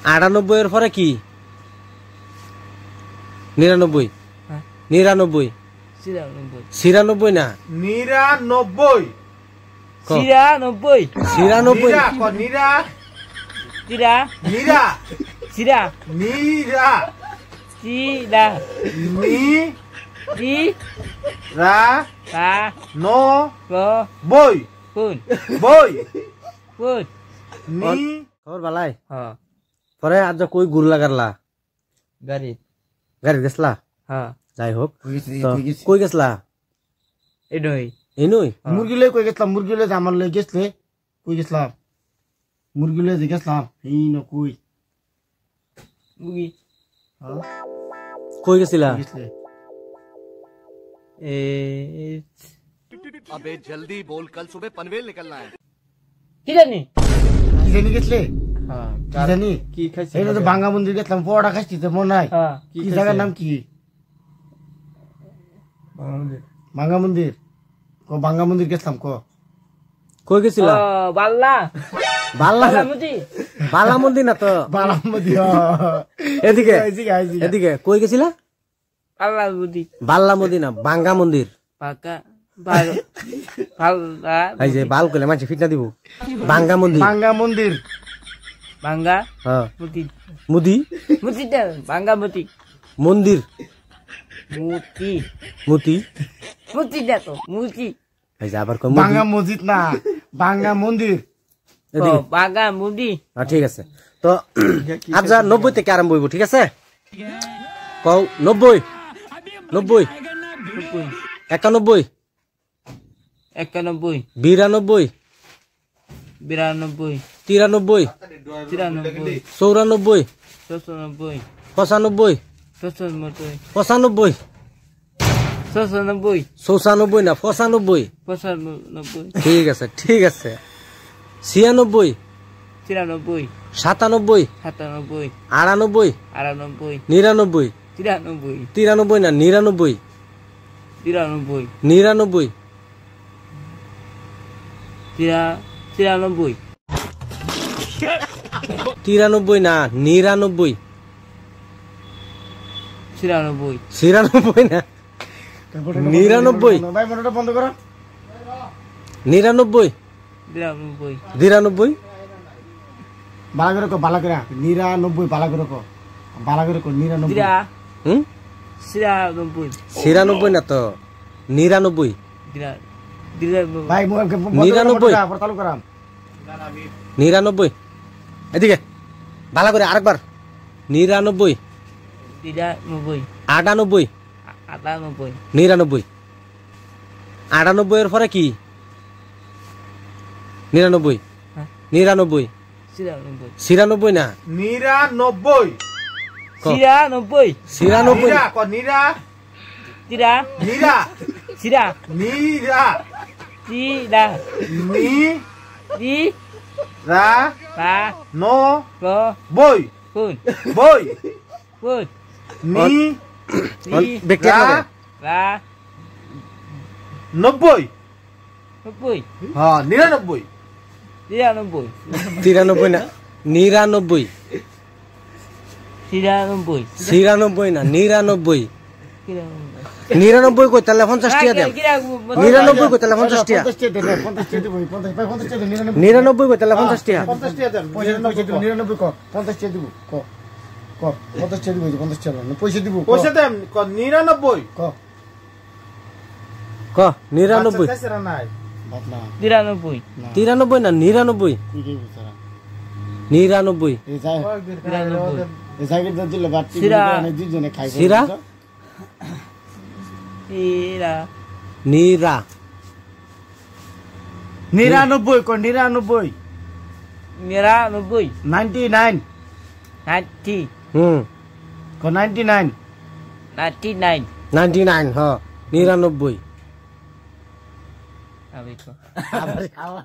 98 এর পরে কি 99 99 96 না 99 96 96 নিরা Tira. নিরা Sira. নিরা Sira. নি Di. রা Ra. নো Go. বই Kun. বই Kun. নি খবর বালাই Ha. পরে আজ কই গুর লাগারলা Garit. গাড়ি গেছলা Ha. যাই হোক তো কই গেছলা Edoi. এনুই মুরগিলে কই গেছলাম মুরগিলে আমার লই গেছলে কই গেছলাম মুরগিলে যে গেছলাম এই ন কই Bugi. কই গেছিলা গেছলে अबे जल्दी बोल कल सुबह पनवेल निकलना है Tira ni. কি জানি গেছলে Ha. কি জানি Ki খাইছে? এই তো বাঙ্গা মন্দির গেছলাম পড়া খাইছি তো মনে নাই Ha. কি জায়গার নাম কি বাঙ্গা মন্দির ক বাঙ্গা মন্দির গেছলাম ক কই গেছিলা Balla. বাল্লা Balamuti. বালা মন্দির না তো বালাম মন্দির এদিকে আইছি এদিকে কই গেছিলা Balamuti. বাল্লা মন্দির না বাঙ্গা মন্দির Paka. Bal. Balla. এই যে বাল কইলে মাঝে ফিটনা দিব বাঙ্গা মন্দির বাঙ্গা মন্দির Bangga. হ্যাঁ Muti. মুদি Muti dah. Bangga muti. মন্দির Muti. মুতি Muti dah tu. Muti. এই যে আবার কই বাঙ্গা মসজিদ না বাঙ্গা মন্দির এদিকে Bangga muti. ঠিক আছে তো আজ 90 থেকে আরম্ভ হইব ঠিক আছে কও 90 90 91 91. 92 92. 93 93. 94 99. 95 99. 95 99. 96 না 95 99. ঠিক আছে 96 93. 97 97. 98 99. 99 93. 93 না 99 93. 99 93. 93 না 99 93. 96 না 99 ভাই মনটা বন্ধ করো 99 93. 92 বালা করে কো বালা করে 99 বালা করে কো বালা করে কো 99 Tira. হুম 93. 96 না তো 99 Tira. Tira. ভাই মোবাইল 99 পড়তাল করাম 99 এদিকে ভালো করে আরেকবার 99 Tira. 90. 98 98. 99 98 এর পরে কি 99 হ্যাঁ 99 93. 96 না 99 93. 96 নিরা কো নিরা Tira. নিরা Tira. নিরা Tira. নি Di. রা Ra. নো Go. বই Kun. বই Kun. নি Di. ব্যক্তি রা Ra. 90 90. হ্যাঁ 99 93. 93 না 99 93. 96 না 99 Kira. 99 কই তাহলে 50 টাকা দেন 99 কই তাহলে 50 টাকা 50 টাকা দেন 50 টাকা দিব 50 টাকা 99 কই তাহলে 50 টাকা 50 টাকা দেন পয়সা 99 কো 50 টাকা দিব কো কো 50 টাকা দিব 50 টাকা না পয়সা দিব পয়সা দেন কো 99 কো ক 99 আচ্ছা নাই বাত না 93. 93 না 99 কি কি বুঝরা 99 এই যাই 93. এই জায়গায় তো দিলে বাচ্চি সিরা। মানে দুজনে খাই সিরা? Tira. নীরা 99 কো 99 99. 99 90. হুম কো 99 99. 99 হ 99 Abiko. আবার খাওয়া